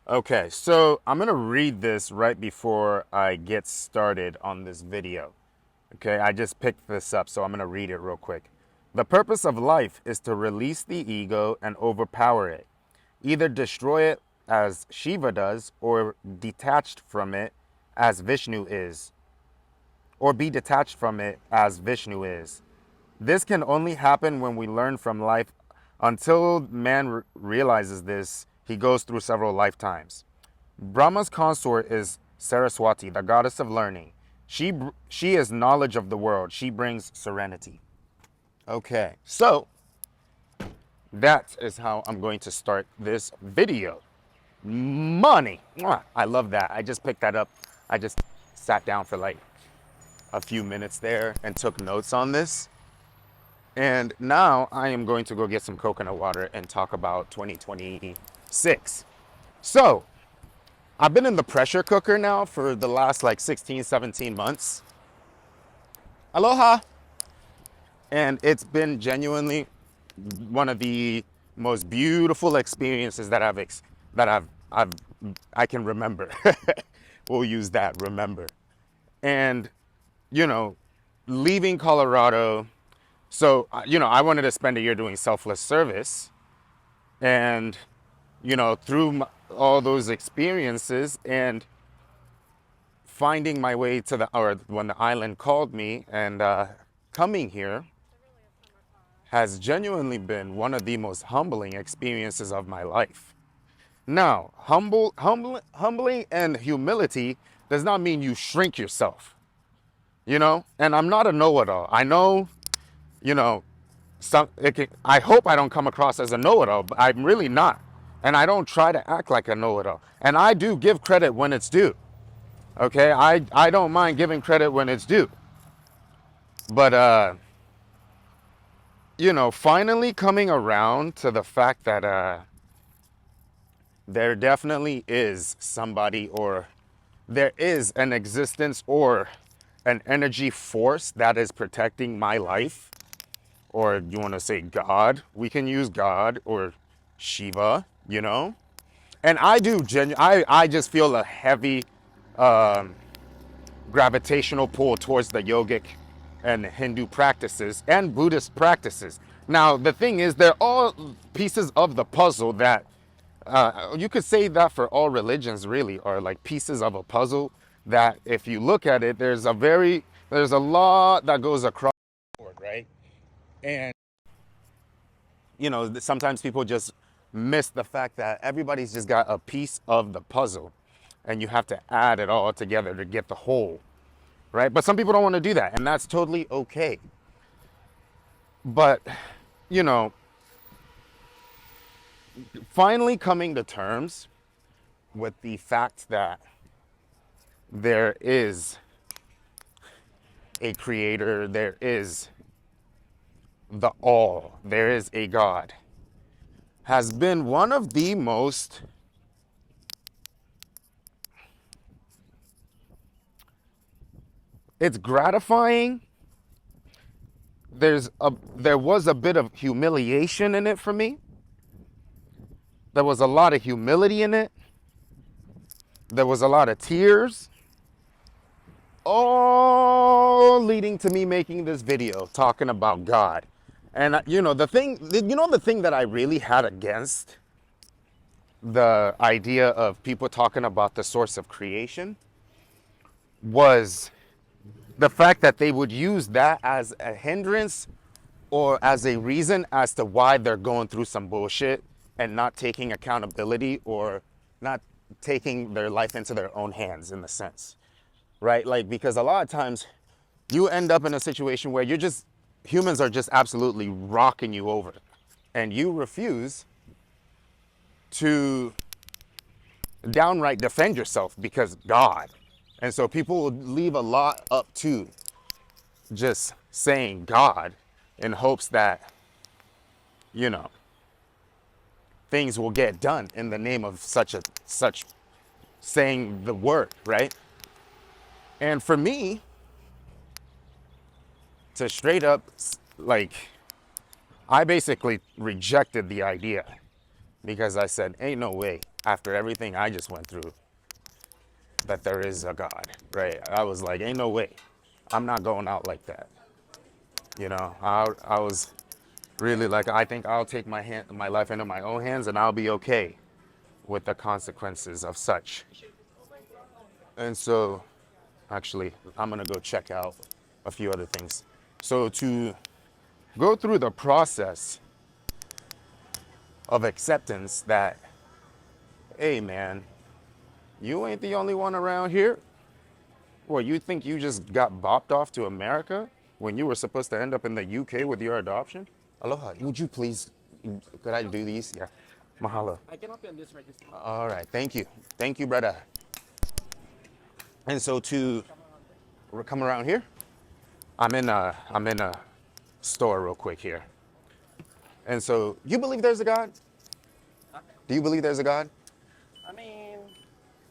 Okay, so I'm gonna read this right before I get started on this video. Okay, I just picked this up, so I'm gonna read it real quick. The purpose of life is to release the ego and overpower it. Either destroy it as Shiva does, or detached from it as Vishnu is, or be detached from it as Vishnu is. This can only happen when we learn from life. Until man realizes this, he goes through several lifetimes. Brahma's consort is Saraswati, the goddess of learning. She is knowledge of the world. She brings serenity. Okay, so that is how I'm going to start this video. Money. Mwah. I love that. I just picked that up. I just sat down for like a few minutes there and took notes on this. And now I am going to go get some coconut water and talk about 2026. So, I've been in the pressure cooker now for the last like 16, 17 months. Aloha. And it's been genuinely one of the most beautiful experiences that I can remember. We'll use that, remember. And, you know, leaving Colorado, so, I wanted to spend a year doing selfless service. And, through all those experiences and finding my way to or when the island called me and coming here has genuinely been one of the most humbling experiences of my life. Now, humbling and humility does not mean you shrink yourself, and I'm not a know-it-all. I know, you know, I hope I don't come across as a know-it-all, but I'm really not. And I don't try to act like a know-it-all. And I do give credit when it's due. Okay, I don't mind giving credit when it's due. But finally coming around to the fact that there definitely is somebody, or there is an existence or an energy force that is protecting my life, or you want to say God. We can use God or Shiva, And I do I just feel a heavy gravitational pull towards the yogic and Hindu practices and Buddhist practices. Now, the thing is, they're all pieces of the puzzle that you could say that for all religions really are like pieces of a puzzle that if you look at it, there's a lot that goes across the board, right? And sometimes people just miss the fact that everybody's just got a piece of the puzzle and you have to add it all together to get the whole, right? But some people don't want to do that, and that's totally okay. But, you know, finally coming to terms with the fact that there is a creator, there is the all, there is a God, has been one of the most it's gratifying. There was a bit of humiliation in it for me. There was a lot of humility in it. There was a lot of tears, all leading to me making this video talking about God. And the thing that I really had against the idea of people talking about the source of creation was the fact that they would use that as a hindrance or as a reason as to why they're going through some bullshit and not taking accountability or not taking their life into their own hands, in the sense, right? Like, because a lot of times you end up in a situation where humans are just absolutely rocking you over, and you refuse to downright defend yourself because God. And so people will leave a lot up to just saying God in hopes that, things will get done in the name of such saying the word, right? And for me to straight up, like, I basically rejected the idea because I said, ain't no way after everything I just went through, that there is a God, right? I was like, ain't no way. I'm not going out like that. I was really like, I think I'll take my life into my own hands and I'll be okay with the consequences of such. And so, actually, I'm gonna go check out a few other things. So to go through the process of acceptance that, hey man, you ain't the only one around here. Well, you think you just got bopped off to America when you were supposed to end up in the UK with your adoption? Aloha, would you please, could I do these? Yeah, mahalo. I cannot be on this register. All right, thank you. Thank you, brother. And so to come around here, I'm in a store real quick here. And so, you believe there's a God? Do you believe there's a God? I mean,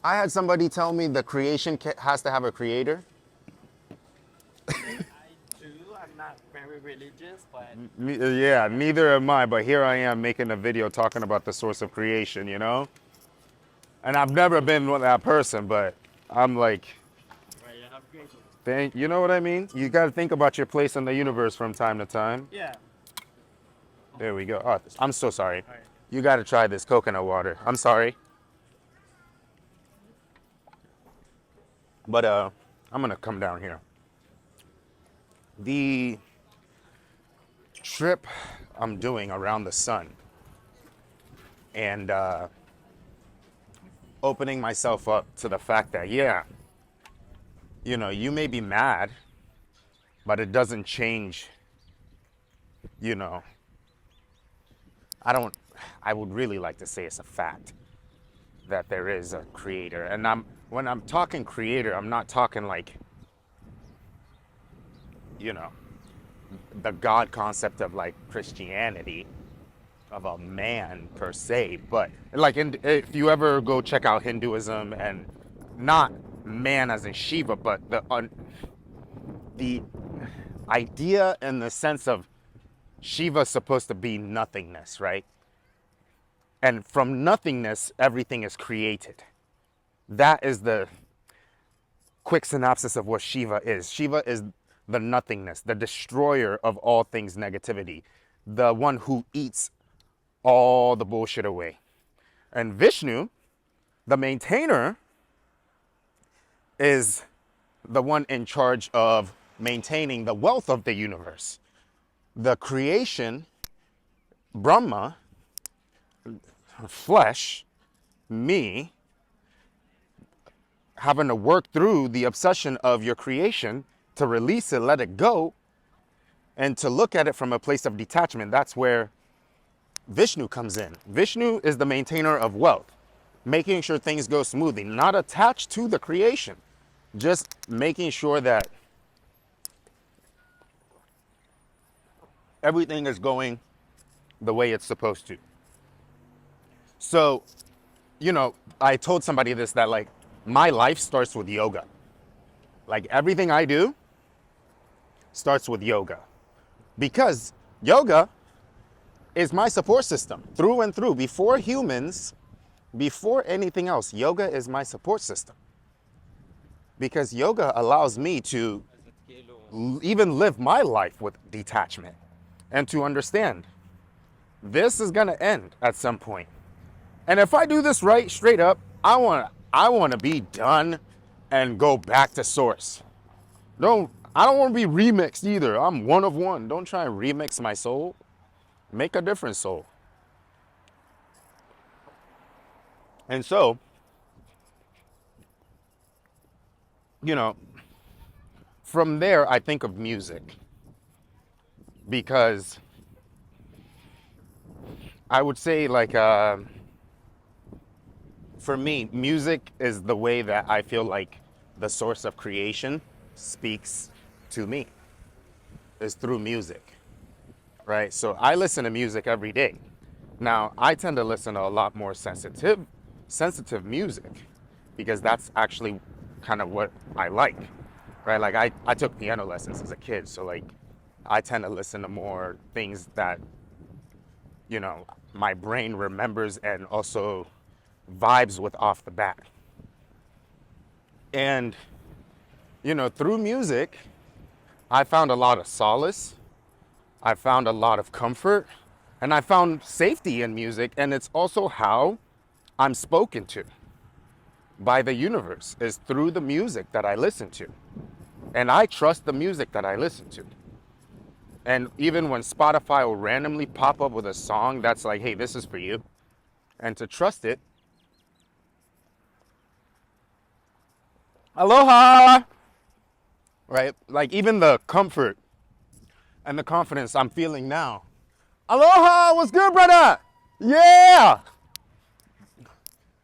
I had somebody tell me the creation has to have a creator. I do. I'm not very religious, but Yeah, neither am I, but here I am making a video talking about the source of creation, you know? And I've never been that person, but I'm like, right, you have created. you know what I mean? You got to think about your place in the universe from time to time. Yeah. There we go. Oh, I'm so sorry. All right. You got to try this coconut water. I'm sorry. But I'm going to come down here. The trip I'm doing around the sun and opening myself up to the fact that, yeah, you may be mad, but it doesn't change, I would really like to say it's a fact that there is a creator. And when I'm talking creator, I'm not talking like, the God concept of like Christianity, of a man per se, but like if you ever go check out Hinduism, and not man as in Shiva, but the idea in the sense of Shiva is supposed to be nothingness, right? And from nothingness, everything is created. That is the quick synopsis of what Shiva is. Shiva is the nothingness, the destroyer of all things negativity, the one who eats all the bullshit away. And Vishnu, the maintainer, is the one in charge of maintaining the wealth of the universe. The creation, Brahma, flesh, me, having to work through the obsession of your creation to release it, let it go, and to look at it from a place of detachment. That's where Vishnu comes in. Vishnu is the maintainer of wealth, making sure things go smoothly, not attached to the creation, just making sure that everything is going the way it's supposed to. So, I told somebody this, that like my life starts with yoga. Like everything I do starts with yoga, because yoga is my support system through and through. Before humans, before anything else, yoga is my support system, because yoga allows me to even live my life with detachment and to understand this is gonna end at some point. And if I do this right, straight up, I want to be done and go back to source. I don't want to be remixed either. I'm one of one. Don't try and remix my soul. Make a different soul. And so, from there, I think of music, because I would say like, for me, music is the way that I feel like the source of creation speaks to me, is through music, right? So I listen to music every day. Now, I tend to listen to a lot more sensitive music, because that's actually kind of what I like, right? Like I took piano lessons as a kid, so like I tend to listen to more things that, my brain remembers and also vibes with off the bat. And, through music, I found a lot of solace. I found a lot of comfort. And I found safety in music. And it's also how I'm spoken to by the universe, is through the music that I listen to. And I trust the music that I listen to. And even when Spotify will randomly pop up with a song that's like, hey, this is for you, and to trust it. Aloha! Right? Like even the comfort and the confidence I'm feeling now. Aloha! What's good, brother? Yeah!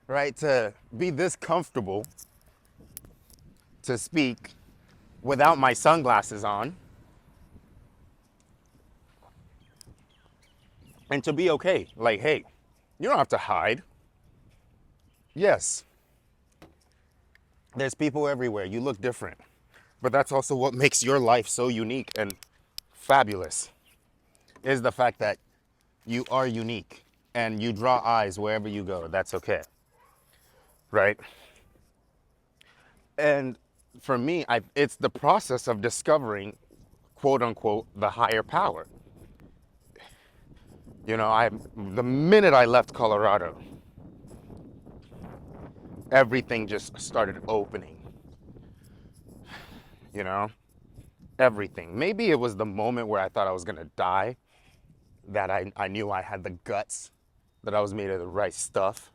Right? To be this comfortable to speak without my sunglasses on. And to be okay. Like, hey, you don't have to hide. Yes, there's people everywhere. You look different. But that's also what makes your life so unique and fabulous, is the fact that you are unique and you draw eyes wherever you go. That's okay. Right? And for me, it's the process of discovering, quote unquote, the higher power. The minute I left Colorado, everything just started opening. Everything. Maybe it was the moment where I thought I was going to die, that I knew I had the guts, that I was made of the right stuff.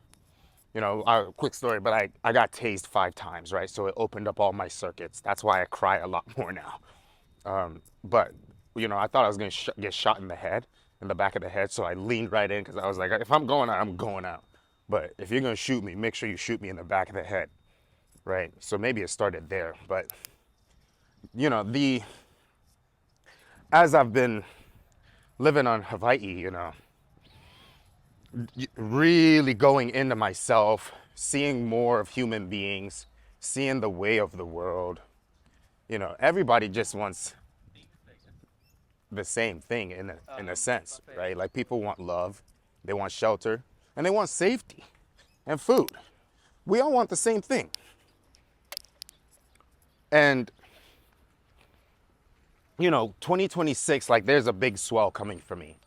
Quick story, but I got tased 5 times, right? So it opened up all my circuits. That's why I cry a lot more now. But I thought I was going to get shot in the back of the head. So I leaned right in because I was like, if I'm going out, I'm going out. But if you're going to shoot me, make sure you shoot me in the back of the head, right? So maybe it started there. But, as I've been living on Hawaii, really going into myself, seeing more of human beings, seeing the way of the world, everybody just wants the same thing in a sense, right? Like people want love, they want shelter, and they want safety and food. We all want the same thing. And 2026, like there's a big swell coming for me.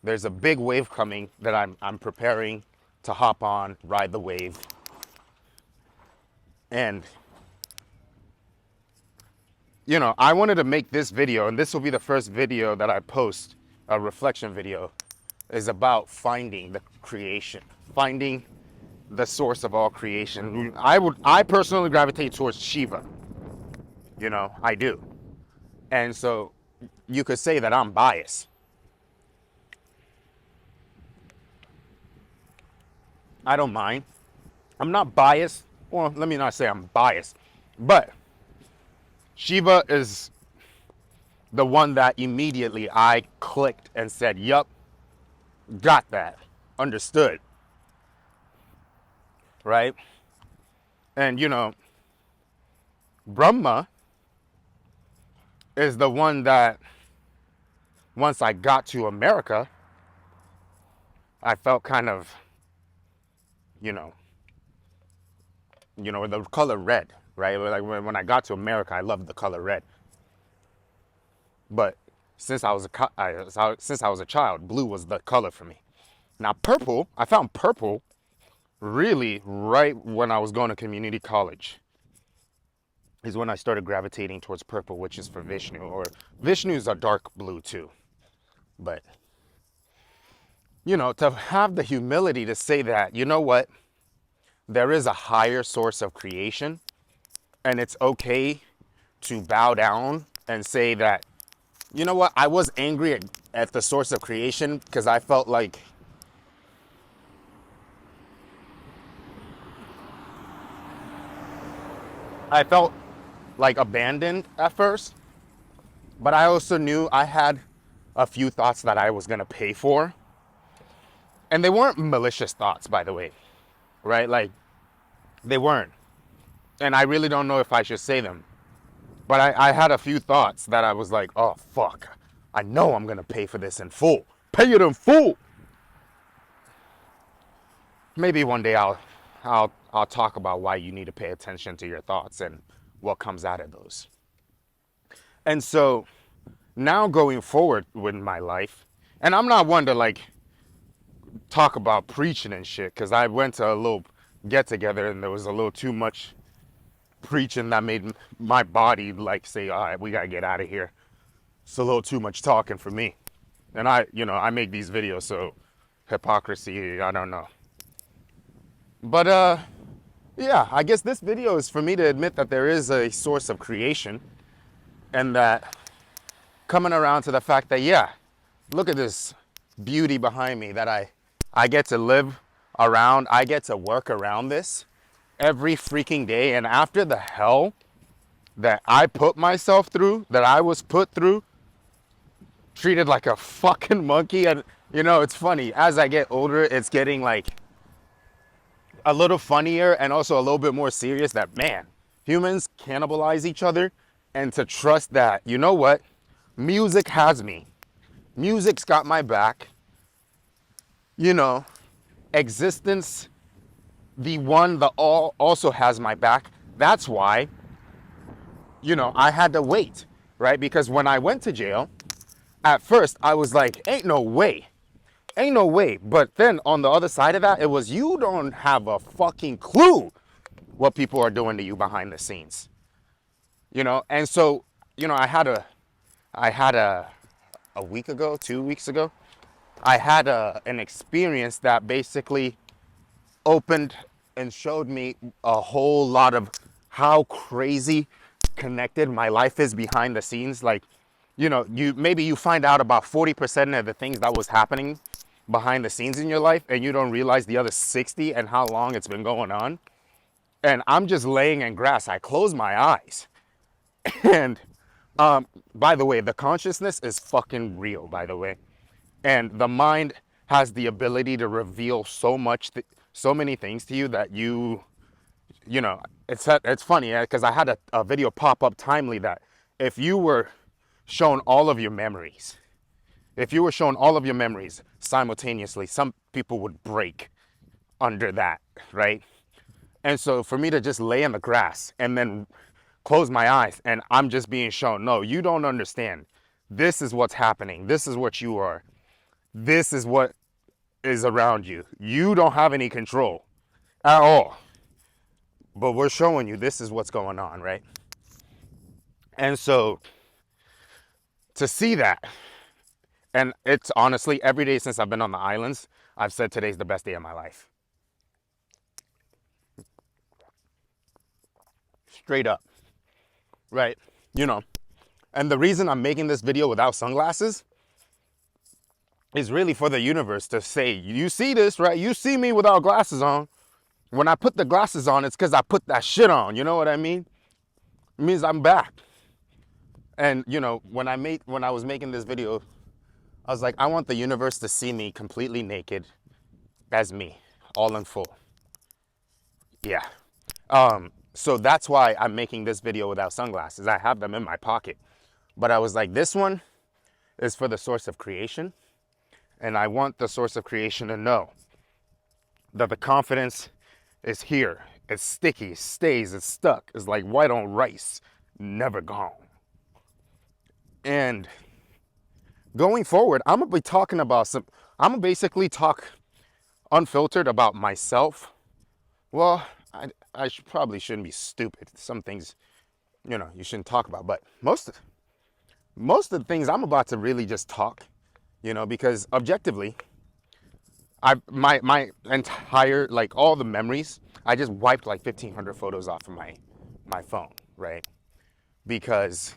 There's a big wave coming that I'm preparing to hop on, ride the wave. And I wanted to make this video, and this will be the first video that I post, a reflection video, is about finding the creation, finding the source of all creation. I personally gravitate towards Shiva. I do. And so you could say that I'm biased. I don't mind. I'm not biased. Well, let me not say I'm biased, but Shiva is the one that immediately I clicked and said, yup, got that, understood, right? And Brahma is the one that once I got to America, I felt kind of, the color red, right? Like when I got to America, I loved the color red. But since I was a child, blue was the color for me. Now purple, I found purple really right when I was going to community college. Is when I started gravitating towards purple, which is for Vishnu, or Vishnu is a dark blue too. But to have the humility to say that, you know what? There is a higher source of creation, and it's okay to bow down and say that, you know what? I was angry at the source of creation because I felt like abandoned at first, but I also knew I had a few thoughts that I was going to pay for. And they weren't malicious thoughts, by the way, right? Like, they weren't. And I really don't know if I should say them. But I had a few thoughts that I was like, oh, fuck. I know I'm going to pay for this in full. Pay it in full. Maybe one day I'll I'll talk about why you need to pay attention to your thoughts and what comes out of those. And so now going forward with my life, and I'm not one to like talk about preaching and shit, because I went to a little get together and there was a little too much preaching that made my body like say, all right, we gotta get out of here. It's a little too much talking for me. And I make these videos, so hypocrisy, I don't know. But yeah, I guess this video is for me to admit that there is a source of creation, and that coming around to the fact that, yeah, look at this beauty behind me that I get to live around. I get to work around this every freaking day. And after the hell that I put myself through, that I was put through, treated like a fucking monkey. And it's funny, as I get older, it's getting like a little funnier and also a little bit more serious that, man, humans cannibalize each other. And to trust that, you know what, music has me, music's got my back, existence, the one, the all, also has my back. That's why I had to wait, right? Because when I went to jail, at first I was like, ain't no way. But then on the other side of that, it was, you don't have a fucking clue what people are doing to you behind the scenes. And so, I had a week ago, 2 weeks ago, I had an experience that basically opened and showed me a whole lot of how crazy connected my life is behind the scenes. Like, you find out about 40% of the things that was happening behind the scenes in your life, and you don't realize the other 60 and how long it's been going on. And I'm just laying in grass. I close my eyes. And by the way, the consciousness is fucking real, by the way. And the mind has the ability to reveal so many things to you that it's funny, because I had a video pop up timely that if you were shown all of your memories, simultaneously, some people would break under that, right? And so for me to just lay in the grass and then close my eyes and I'm just being shown, no, you don't understand. This is what's happening. This is what you are. This is what is around you. You don't have any control at all. But we're showing you this is what's going on, right? And so to see that, and it's honestly, every day since I've been on the islands, I've said today's the best day of my life. Straight up. Right? And the reason I'm making this video without sunglasses is really for the universe to say, you see this, right? You see me without glasses on. When I put the glasses on, it's because I put that shit on. You know what I mean? It means I'm back. And, when I was making this video, I was like, I want the universe to see me completely naked as me, all in full. Yeah. So that's why I'm making this video without sunglasses. I have them in my pocket. But I was like, this one is for the source of creation. And I want the source of creation to know that the confidence is here. It's sticky, it stays, it's stuck. It's like white on rice, never gone. And going forward, I'm going to be talking about I'm going to basically talk unfiltered about myself. Well, I probably shouldn't be stupid. Some things, you shouldn't talk about. But most of the things I'm about to really just talk, because objectively, my entire, like all the memories, I just wiped like 1,500 photos off of my phone, right? Because,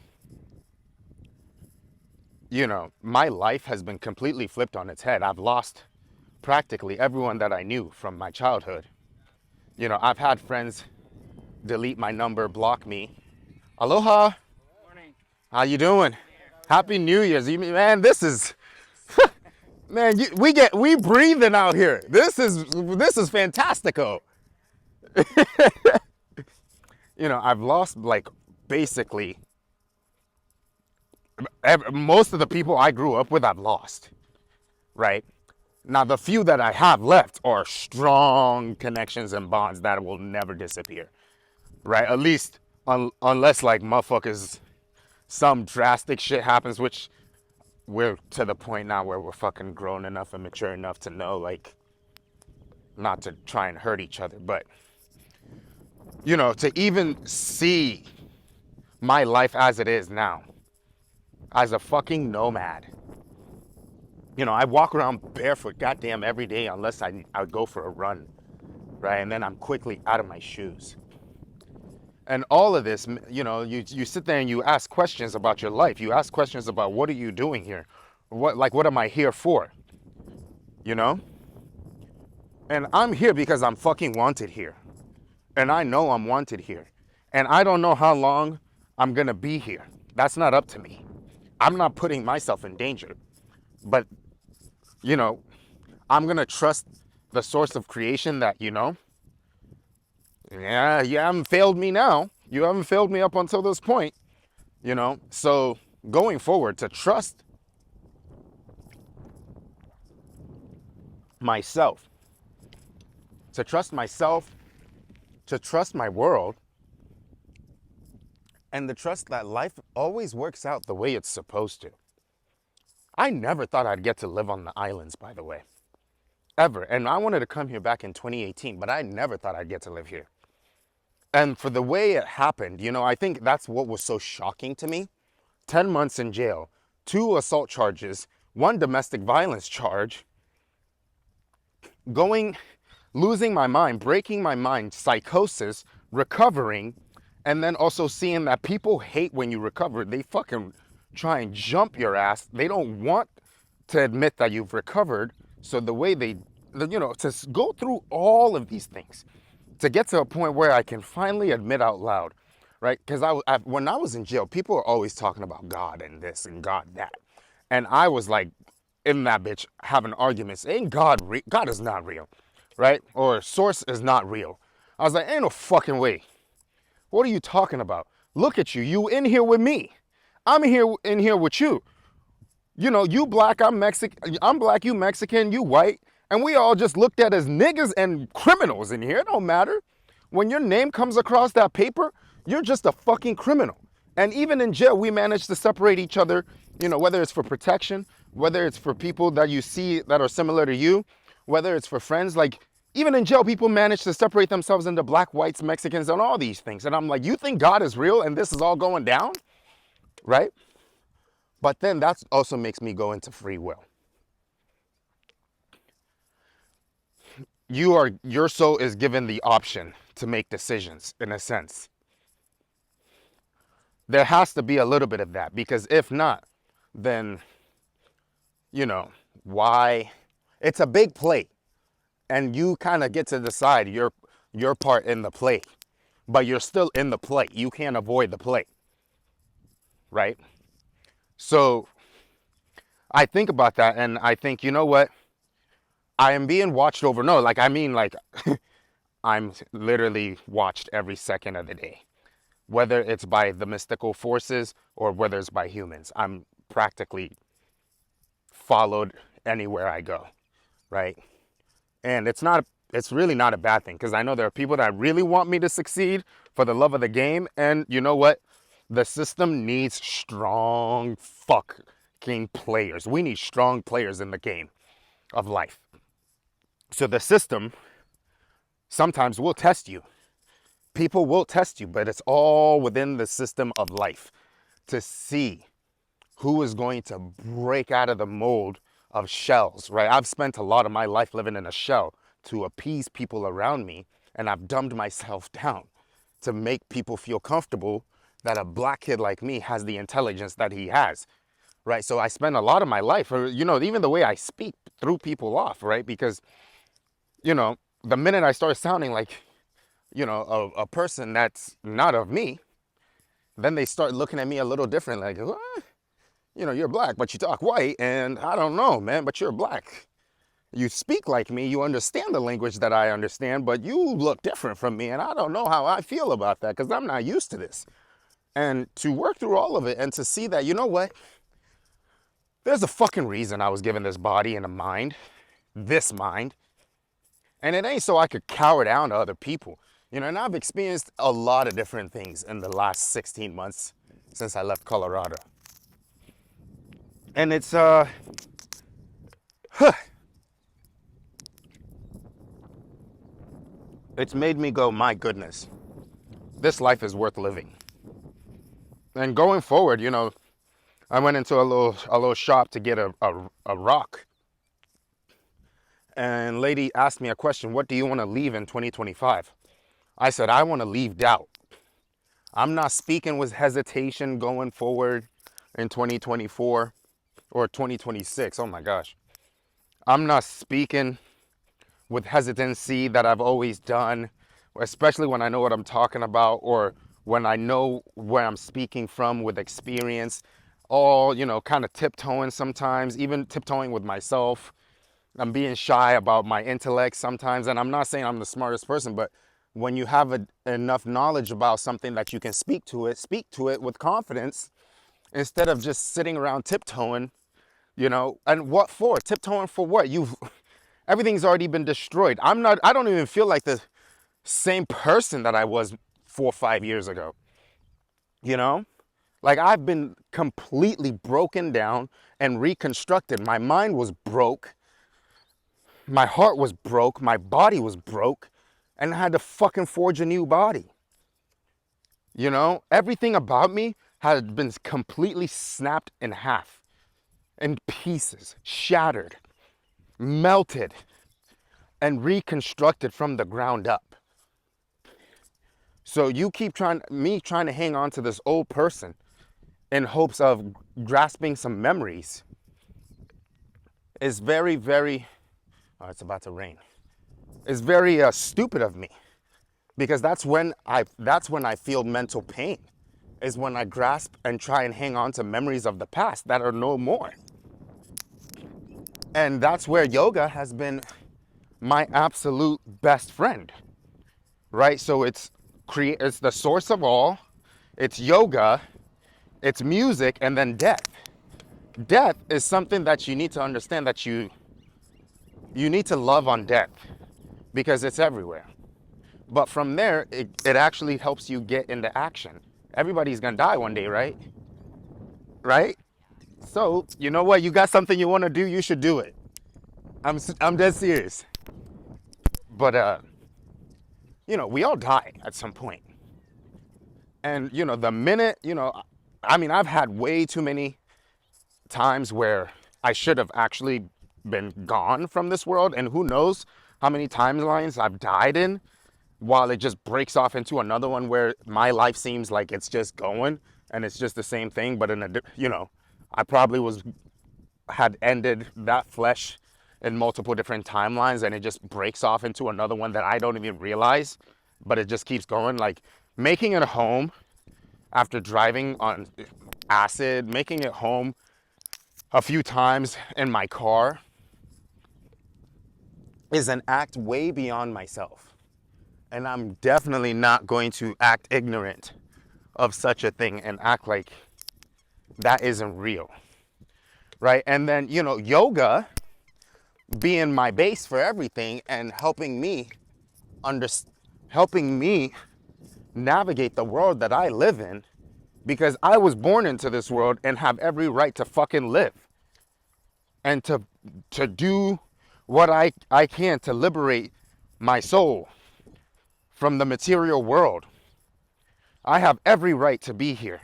my life has been completely flipped on its head. I've lost practically everyone that I knew from my childhood. I've had friends delete my number, block me. Aloha. Morning. How you doing? Happy New Year's. Man, this is, man, we breathing out here. This is fantastico. I've lost like basically most of the people I grew up with, I've lost, right? Now, the few that I have left are strong connections and bonds that will never disappear, right? At least unless like motherfuckers, some drastic shit happens, which we're to the point now where we're fucking grown enough and mature enough to know, like, not to try and hurt each other. But, you know, to even see my life as it is now, as a fucking nomad. You know, I walk around barefoot goddamn every day unless I go for a run, right? And then I'm quickly out of my shoes. And all of this, you know, you sit there and you ask questions about your life. You ask questions about, what are you doing here? What am I here for? You know? And I'm here because I'm fucking wanted here. And I know I'm wanted here. And I don't know how long I'm gonna be here. That's not up to me. I'm not putting myself in danger. But, you know, I'm gonna trust the source of creation that, you know, yeah, you haven't failed me now. You haven't failed me up until this point, you know. So going forward, to trust myself, to trust myself, to trust my world, and to trust that life always works out the way it's supposed to. I never thought I'd get to live on the islands, by the way, ever. And I wanted to come here back in 2018, but I never thought I'd get to live here. And for the way it happened, you know, I think that's what was so shocking to me. 10 months in jail, 2 assault charges, 1 domestic violence charge, losing my mind, breaking my mind, psychosis, recovering, and then also seeing that people hate when you recover. They fucking try and jump your ass. They don't want to admit that you've recovered. So the way they, you know, to go through all of these things, to get to a point where I can finally admit out loud, right? Because when I was in jail, people were always talking about God and this and God that. And I was like, in that bitch, having arguments. Ain't God real? God is not real, right? Or source is not real. I was like, ain't no fucking way. What are you talking about? Look at you. You in here with me. I'm in here with you. You know, you black, I'm Mexican. I'm black, you Mexican, you white. And we all just looked at as niggas and criminals in here. It don't matter. When your name comes across that paper, you're just a fucking criminal. And even in jail, we managed to separate each other, you know, whether it's for protection, whether it's for people that you see that are similar to you, whether it's for friends. Like, even in jail, people manage to separate themselves into black, whites, Mexicans, and all these things. And I'm like, you think God is real and this is all going down? Right? But then that also makes me go into free will. Your soul is given the option to make decisions, in a sense. There has to be a little bit of that, because if not, then, you know, why? It's a big plate, and you kind of get to decide your part in the plate, but you're still in the plate. You can't avoid the plate, right? So I think about that, and I think, you know what? I am being watched over. No, like, I mean, like, I'm literally watched every second of the day, whether it's by the mystical forces or whether it's by humans. I'm practically followed anywhere I go, right? And it's really not a bad thing, because I know there are people that really want me to succeed for the love of the game. And you know what? The system needs strong fucking players. We need strong players in the game of life. So the system sometimes will test you. People will test you, but it's all within the system of life to see who is going to break out of the mold of shells, right? I've spent a lot of my life living in a shell to appease people around me, and I've dumbed myself down to make people feel comfortable that a black kid like me has the intelligence that he has, right? So I spend a lot of my life, or, you know, even the way I speak, threw people off, right? Because, you know, the minute I start sounding like, you know, a person that's not of me, then they start looking at me a little different, like, what? You know, you're black, but you talk white, and I don't know, man, but you're black. You speak like me, you understand the language that I understand, but you look different from me, and I don't know how I feel about that, because I'm not used to this. And to work through all of it and to see that, you know what? There's a fucking reason I was given this body and a mind, this mind. And it ain't so I could cower down to other people. You know, and I've experienced a lot of different things in the last 16 months since I left Colorado. And it's it's made me go, my goodness, this life is worth living. And going forward, you know, I went into a little shop to get a rock. And lady asked me a question, what do you want to leave in 2025? I said, I want to leave doubt. I'm not speaking with hesitation going forward in 2024 or 2026. Oh my gosh. I'm not speaking with hesitancy that I've always done, especially when I know what I'm talking about or when I know where I'm speaking from with experience, all, you know, kind of tiptoeing sometimes, even tiptoeing with myself. I'm being shy about my intellect sometimes, and I'm not saying I'm the smartest person, but when you have enough knowledge about something that you can speak to it with confidence instead of just sitting around tiptoeing, you know. And what for? Tiptoeing for what? Everything's already been destroyed. I don't even feel like the same person that I was 4 or 5 years ago. You know? Like, I've been completely broken down and reconstructed. My mind was broke. My heart was broke. My body was broke. And I had to fucking forge a new body. You know? Everything about me had been completely snapped in half. In pieces. Shattered. Melted. And reconstructed from the ground up. So you keep trying to hang on to this old person in hopes of grasping some memories is very, very, oh, it's about to rain. It's very stupid of me, because that's when I feel mental pain, is when I grasp and try and hang on to memories of the past that are no more. And that's where yoga has been my absolute best friend, right? So it's the source of all, it's yoga, it's music, and then death. Death is something that you need to understand, that you need to love on death, because it's everywhere. But from there, it actually helps you get into action. Everybody's gonna die one day, right? Right? So, you know what? You got something you want to do, you should do it. I'm dead serious. But you know, we all die at some point. And you know, the minute, you know, I mean, I've had way too many times where I should have actually been gone from this world, and who knows how many timelines I've died in, while it just breaks off into another one where my life seems like it's just going and it's just the same thing, but you know, I probably had ended that flesh in multiple different timelines, and it just breaks off into another one that I don't even realize, but it just keeps going. Like making it home after driving on acid, making it home a few times in my car is an act way beyond myself. And I'm definitely not going to act ignorant of such a thing and act like that isn't real, right? And then, you know, yoga being my base for everything and helping me navigate the world that I live in, because I was born into this world and have every right to fucking live and to do what I can to liberate my soul from the material world. I have every right to be here.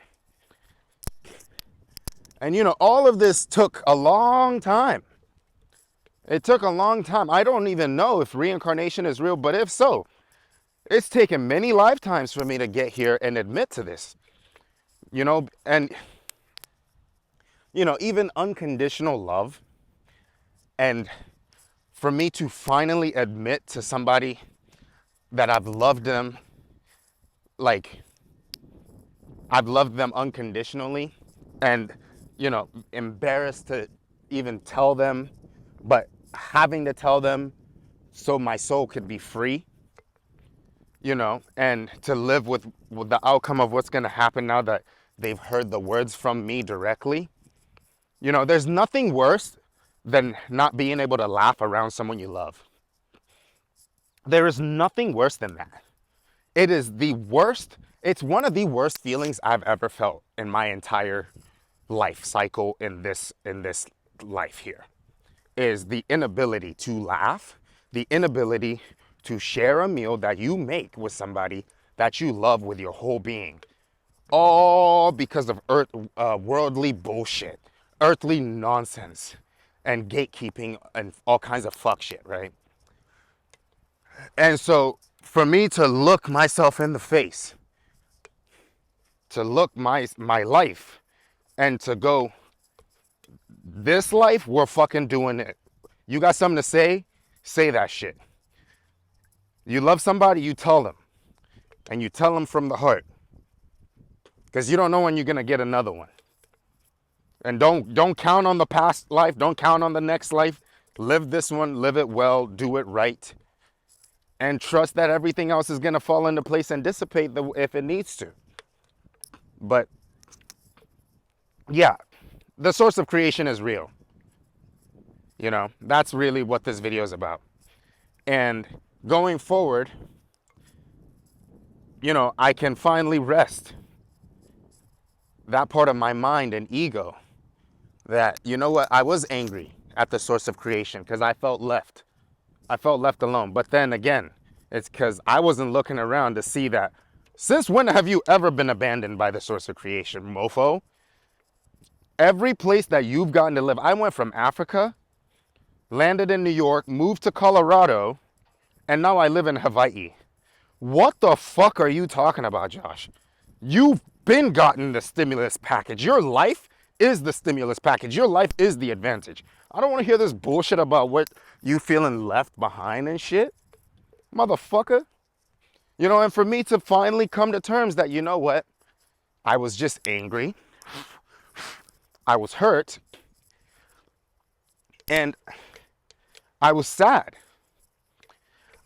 And you know, all of this took a long time. It took a long time. I don't even know if reincarnation is real, but if so, it's taken many lifetimes for me to get here and admit to this. You know, and you know, even unconditional love, and for me to finally admit to somebody that I've loved them, like I've loved them unconditionally, and you know, embarrassed to even tell them, but having to tell them so my soul could be free, you know, and to live with the outcome of what's going to happen now that they've heard the words from me directly. You know, there's nothing worse than not being able to laugh around someone you love. There is nothing worse than that. It is the worst, it's one of the worst feelings I've ever felt in my entire life cycle in this life here. Is the inability to laugh, the inability to share a meal that you make with somebody that you love with your whole being. All because of worldly bullshit, earthly nonsense, and gatekeeping and all kinds of fuck shit, right? And so for me to look myself in the face, to look my life, and to go, this life, we're fucking doing it. You got something to say? Say that shit. You love somebody, you tell them. And you tell them from the heart. Because you don't know when you're going to get another one. And don't count on the past life. Don't count on the next life. Live this one. Live it well. Do it right. And trust that everything else is going to fall into place and dissipate if it needs to. But, yeah. The source of creation is real. You know, that's really what this video is about. And going forward, you know, I can finally rest that part of my mind and ego that, you know what, I was angry at the source of creation because I felt left. I felt left alone. But then again, it's because I wasn't looking around to see that. Since when have you ever been abandoned by the source of creation, mofo? Every place that you've gotten to live, I went from Africa, landed in New York, moved to Colorado, and now I live in Hawaii. What the fuck are you talking about, Josh? You've been gotten the stimulus package. Your life is the stimulus package. Your life is the advantage. I don't want to hear this bullshit about what you feeling left behind and shit. Motherfucker. You know, and for me to finally come to terms that, you know what? I was just angry. I was hurt. And I was sad.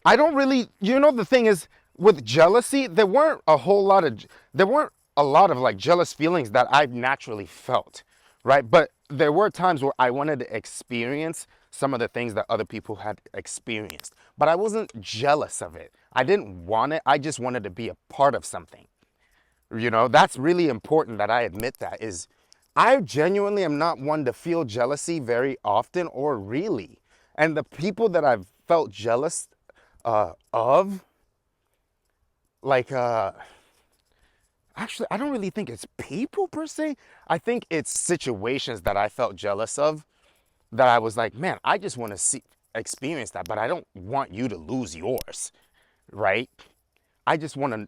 I don't really, you know, the thing is, with jealousy, there weren't a lot of like jealous feelings that I've naturally felt, right? But there were times where I wanted to experience some of the things that other people had experienced, but I wasn't jealous of it. I didn't want it. I just wanted to be a part of something. You know, that's really important that I admit that is I genuinely am not one to feel jealousy very often or really. And the people that I've felt jealous of, like, actually, I don't really think it's people per se. I think it's situations that I felt jealous of that I was like, man, I just want to experience that, but I don't want you to lose yours, right? I just want to,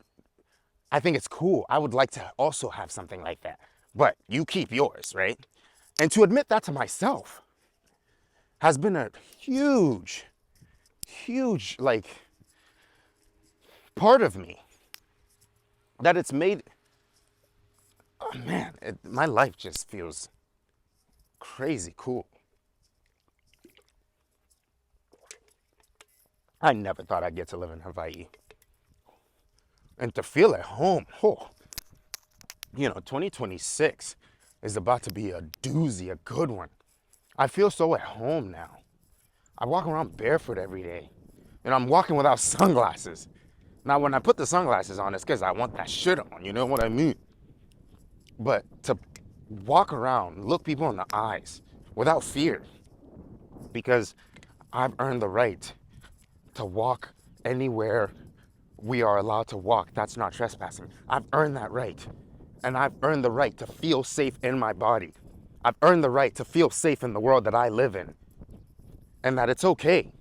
I think it's cool. I would like to also have something like that, but you keep yours, right? And to admit that to myself has been a huge, like, part of me that it's made, oh man, my life just feels crazy cool. I never thought I'd get to live in Hawaii and to feel at home. Oh, you know, 2026 is about to be a doozy, a good one. I feel so at home now. I walk around barefoot every day, and I'm walking without sunglasses. Now, when I put the sunglasses on, it's because I want that shit on, you know what I mean? But to walk around, look people in the eyes without fear, because I've earned the right to walk anywhere we are allowed to walk. That's not trespassing. I've earned that right. And I've earned the right to feel safe in my body. I've earned the right to feel safe in the world that I live in. And that it's okay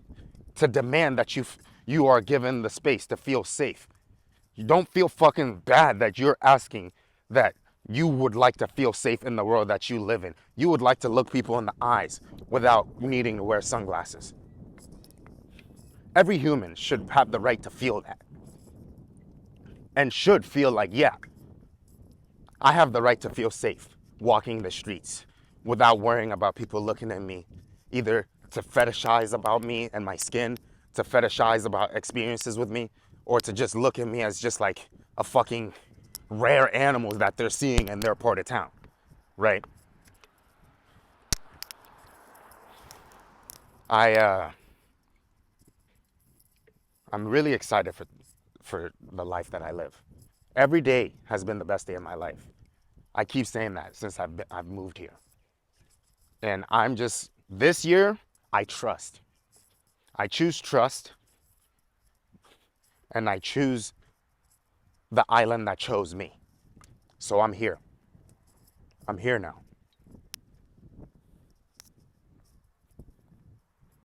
to demand that you are given the space to feel safe. You don't feel fucking bad that you're asking that you would like to feel safe in the world that you live in. You would like to look people in the eyes without needing to wear sunglasses. Every human should have the right to feel that. And should feel like, yeah, I have the right to feel safe walking the streets without worrying about people looking at me, either to fetishize about me and my skin, to fetishize about experiences with me, or to just look at me as just like a fucking rare animal that they're seeing in their part of town, right? I I'm really excited for the life that I live. Every day has been the best day of my life. I keep saying that since I've moved here. And I'm just this year I trust. I choose trust and I choose the island that chose me. So I'm here. I'm here now.